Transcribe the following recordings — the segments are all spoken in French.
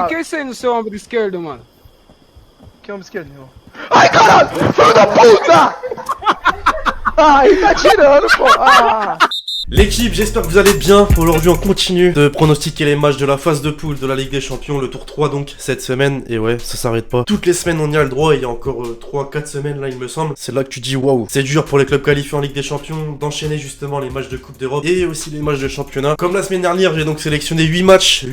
que é isso aí no seu ombro esquerdo, mano? Que ombro esquerdo, meu? Ai, caralho! Filho da puta! Ai, tá tirando, pô! Ah. L'équipe, j'espère que vous allez bien. Aujourd'hui on continue de pronostiquer les matchs de la phase de poule de la Ligue des Champions, le tour 3 donc cette semaine. Et ouais, ça s'arrête pas. Toutes les semaines on y a le droit, il y a encore 3-4 semaines là il me semble. C'est là que tu dis waouh, c'est dur pour les clubs qualifiés en Ligue des Champions d'enchaîner justement les matchs de Coupe d'Europe et aussi les matchs de championnat. Comme la semaine dernière, j'ai donc sélectionné 8 matchs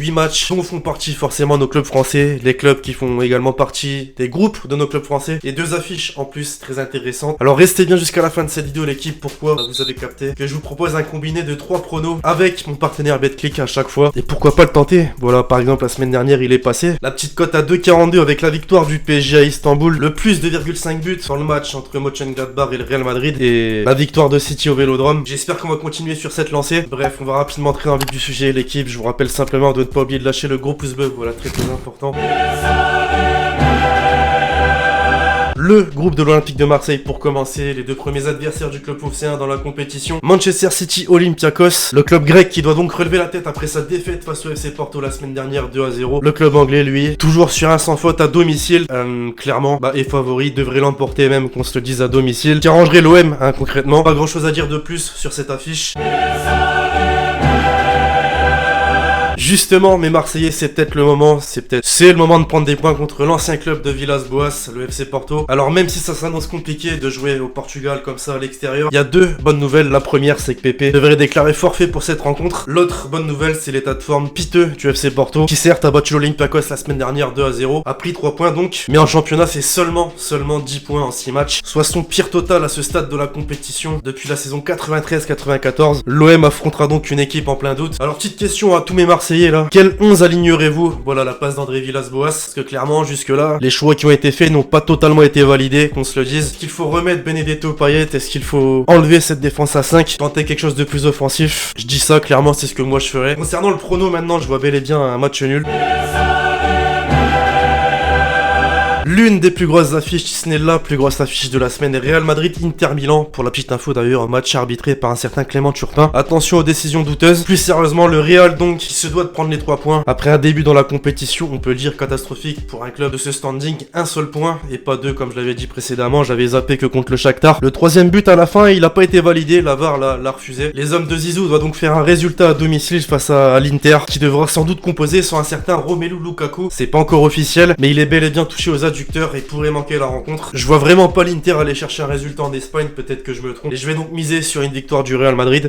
dont font partie forcément nos clubs français, les clubs qui font également partie des groupes de nos clubs français et 2 affiches en plus très intéressantes. Alors restez bien jusqu'à la fin de cette vidéo l'équipe, pourquoi vous avez capté que je vous propose un combiné de 3 pronos avec mon partenaire BetClick à chaque fois. Et pourquoi pas le tenter? Voilà, par exemple la semaine dernière il est passé. La petite cote à 2,42 avec la victoire du PSG à Istanbul, le plus 2,5 buts sur le match entre Mönchengladbach et le Real Madrid et la victoire de City au Vélodrome. J'espère qu'on va continuer sur cette lancée. Bref, on va rapidement entrer dans le vif du sujet l'équipe. Je vous rappelle simplement de ne pas oublier de lâcher le gros pouce bleu, voilà, très très important. Le groupe de l'Olympique de Marseille pour commencer, les 2 premiers adversaires du club phocéen dans la compétition, Manchester City Olympiakos, le club grec qui doit donc relever la tête après sa défaite face au FC Porto la semaine dernière 2-0. Le club anglais lui, toujours sur un sans faute à domicile, clairement, est favori, devrait l'emporter même qu'on se le dise à domicile, qui arrangerait l'OM concrètement. Pas grand chose à dire de plus sur cette affiche. Justement, mes Marseillais, c'est peut-être le moment, c'est le moment de prendre des points contre l'ancien club de Villas-Boas, le FC Porto. Alors même si ça s'annonce compliqué de jouer au Portugal comme ça à l'extérieur, il y a 2 bonnes nouvelles. La première, c'est que Pepe devrait déclarer forfait pour cette rencontre. L'autre bonne nouvelle, c'est l'état de forme piteux du FC Porto, qui certes a battu l'Olympiakos la semaine dernière 2-0, a pris 3 points donc, mais en championnat, c'est seulement 10 points en 6 matchs, soit son pire total à ce stade de la compétition depuis la saison 93-94. L'OM affrontera donc une équipe en plein doute. Alors petite question à tous mes Marseillais là, quel 11 alignerez-vous? Voilà la place d'André Villas-Boas, parce que clairement jusque là, les choix qui ont été faits n'ont pas totalement été validés, qu'on se le dise. Est-ce qu'il faut remettre Benedetto Payet? Est-ce qu'il faut enlever cette défense à 5, tenter quelque chose de plus offensif? Je dis ça, clairement c'est ce que moi je ferais. Concernant le prono maintenant, je vois bel et bien un match nul. L'une des plus grosses affiches, si ce n'est la plus grosse affiche de la semaine, est Real Madrid-Inter Milan. Pour la petite info d'ailleurs, un match arbitré par un certain Clément Turpin. Attention aux décisions douteuses. Plus sérieusement, le Real donc, qui se doit de prendre les 3 points. Après un début dans la compétition, on peut le dire catastrophique pour un club de ce standing. Un seul point, et pas 2 comme je l'avais dit précédemment. J'avais zappé que contre le Shakhtar. Le 3e but à la fin, il n'a pas été validé. La VAR l'a refusé. Les hommes de Zizou doivent donc faire un résultat à domicile face à l'Inter, qui devra sans doute composer sur un certain Romelu Lukaku. C'est pas encore officiel, mais il est bel et bien touché aux adducteurs et pourrait manquer la rencontre. Je vois vraiment pas l'Inter aller chercher un résultat en Espagne, peut-être que je me trompe. Et je vais donc miser sur une victoire du Real Madrid.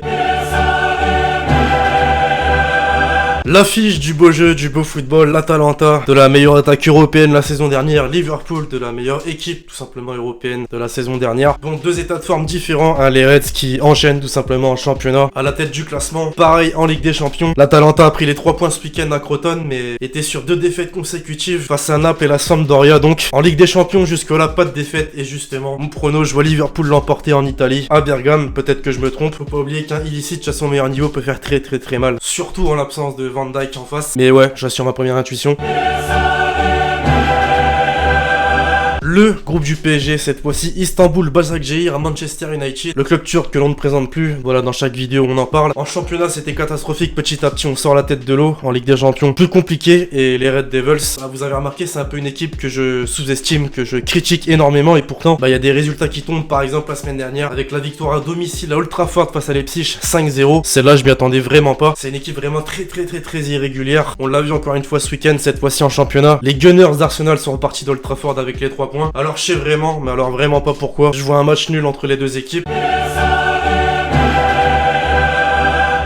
L'affiche du beau jeu, du beau football, l'Atalanta, de la meilleure attaque européenne la saison dernière, Liverpool de la meilleure équipe tout simplement européenne de la saison dernière. Bon, 2 états de forme différents, les Reds qui enchaînent tout simplement en championnat, à la tête du classement. Pareil en Ligue des Champions, l'Atalanta a pris les 3 points ce week-end à Crotone, mais était sur 2 défaites consécutives face à Naples et la Sampdoria. Donc en Ligue des Champions jusque là pas de défaite, et justement mon prono, je vois Liverpool l'emporter en Italie, à Bergame, peut-être que je me trompe. Faut pas oublier qu'un illicite à son meilleur niveau peut faire très mal, surtout en l'absence de Van Dijk en face. Mais ouais, j'assure ma première intuition. Le groupe du PSG, cette fois-ci Istanbul Başakşehir à Manchester United, le club turc que l'on ne présente plus, voilà, dans chaque vidéo on en parle. En championnat c'était catastrophique, petit à petit on sort la tête de l'eau. En Ligue des Champions plus compliqué, et les Red Devils, vous avez remarqué, c'est un peu une équipe que je sous-estime, que je critique énormément, et pourtant il y a des résultats qui tombent. Par exemple la semaine dernière avec la victoire à domicile à Old Trafford face à Leipzig 5-0, celle-là je m'y attendais vraiment pas. C'est une équipe vraiment très irrégulière, on l'a vu encore une fois ce week-end, cette fois-ci en championnat. Les Gunners d'Arsenal sont repartis d'Old Trafford avec les 3 points. Alors je sais vraiment, mais alors vraiment pas pourquoi. Je vois un match nul entre les 2 équipes.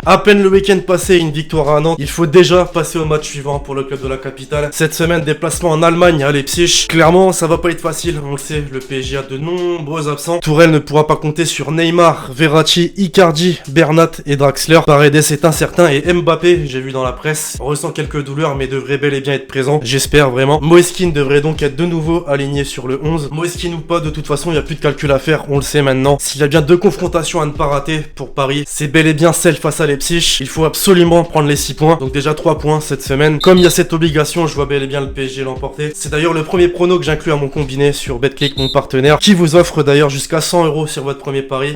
À peine le week-end passé, une victoire à Nantes. Il faut déjà passer au match suivant pour le club de la capitale. Cette semaine, déplacement en Allemagne à Leipzig. Clairement, ça va pas être facile. On le sait, le PSG a de nombreux absents. Tourelle ne pourra pas compter sur Neymar, Verratti, Icardi, Bernat et Draxler. Paredes est incertain et Mbappé, j'ai vu dans la presse, ressent quelques douleurs mais devrait bel et bien être présent. J'espère vraiment. Moeskin devrait donc être de nouveau aligné sur le 11. Moeskin ou pas, de toute façon, il n'y a plus de calcul à faire. On le sait maintenant. S'il y a bien 2 confrontations à ne pas rater pour Paris, c'est bel et bien celle face à Leipzig. Il faut absolument prendre les 6 points. Donc déjà 3 points cette semaine. Comme il y a cette obligation, je vois bel et bien le PSG l'emporter. C'est d'ailleurs le premier prono que j'inclus à mon combiné sur BetClick, mon partenaire, qui vous offre d'ailleurs jusqu'à 100 € sur votre premier pari.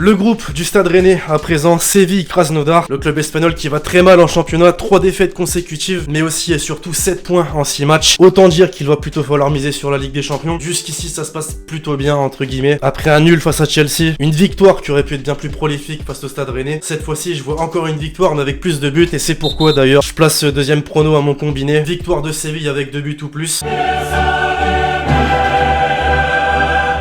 Le groupe du Stade Rennais à présent, Séville-Krasnodar, le club espagnol qui va très mal en championnat, 3 défaites consécutives, mais aussi et surtout 7 points en 6 matchs. Autant dire qu'il va plutôt falloir miser sur la Ligue des Champions. Jusqu'ici ça se passe plutôt bien entre guillemets. Après un nul face à Chelsea, une victoire qui aurait pu être bien plus prolifique face au Stade Rennais. Cette fois-ci je vois encore une victoire mais avec plus de buts et c'est pourquoi d'ailleurs je place ce deuxième prono à mon combiné. Victoire de Séville avec 2 buts ou plus.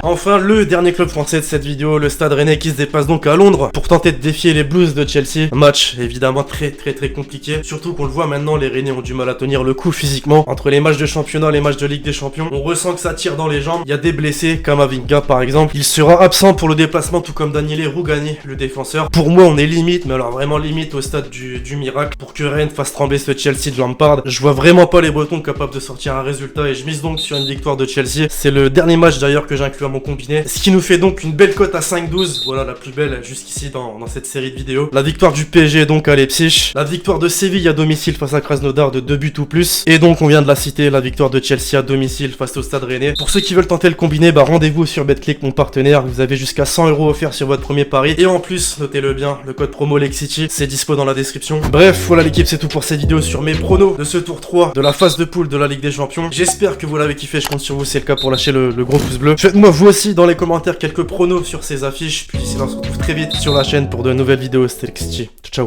Enfin, le dernier club français de cette vidéo, le Stade Rennais qui se déplace donc à Londres pour tenter de défier les Blues de Chelsea. Match évidemment très compliqué, surtout qu'on le voit maintenant, les Rennais ont du mal à tenir le coup physiquement. Entre les matchs de championnat, les matchs de Ligue des Champions, on ressent que ça tire dans les jambes. Il y a des blessés, Kamavinga par exemple. Il sera absent pour le déplacement, tout comme Daniele Rugani, le défenseur. Pour moi, on est limite, mais alors vraiment limite au stade du miracle pour que Rennes fasse trembler ce Chelsea de Lampard. Je vois vraiment pas les Bretons capables de sortir un résultat et je mise donc sur une victoire de Chelsea. C'est le dernier match d'ailleurs que j'inclus à mon combiné, ce qui nous fait donc une belle cote à 5-12, voilà la plus belle jusqu'ici dans cette série de vidéos. La victoire du PSG donc à Leipzig, la victoire de Séville à domicile face à Krasnodar de 2 buts ou plus, et donc on vient de la citer, la victoire de Chelsea à domicile face au Stade Rennais. Pour ceux qui veulent tenter le combiné, bah rendez-vous sur Betclic, mon partenaire, vous avez jusqu'à 100 € offerts sur votre premier pari, et en plus, notez-le bien, le code promo LEXCITY, c'est dispo dans la description. Bref, voilà l'équipe, c'est tout pour cette vidéo sur mes pronos de ce tour 3 de la phase de poule de la Ligue des Champions. J'espère que vous l'avez kiffé, je compte sur vous, c'est le cas pour lâcher le gros pouce bleu. Faites-moi vous aussi dans les commentaires quelques pronos sur ces affiches, puis sinon on se retrouve très vite sur la chaîne pour de nouvelles vidéos. C'était LEXCITY, ciao.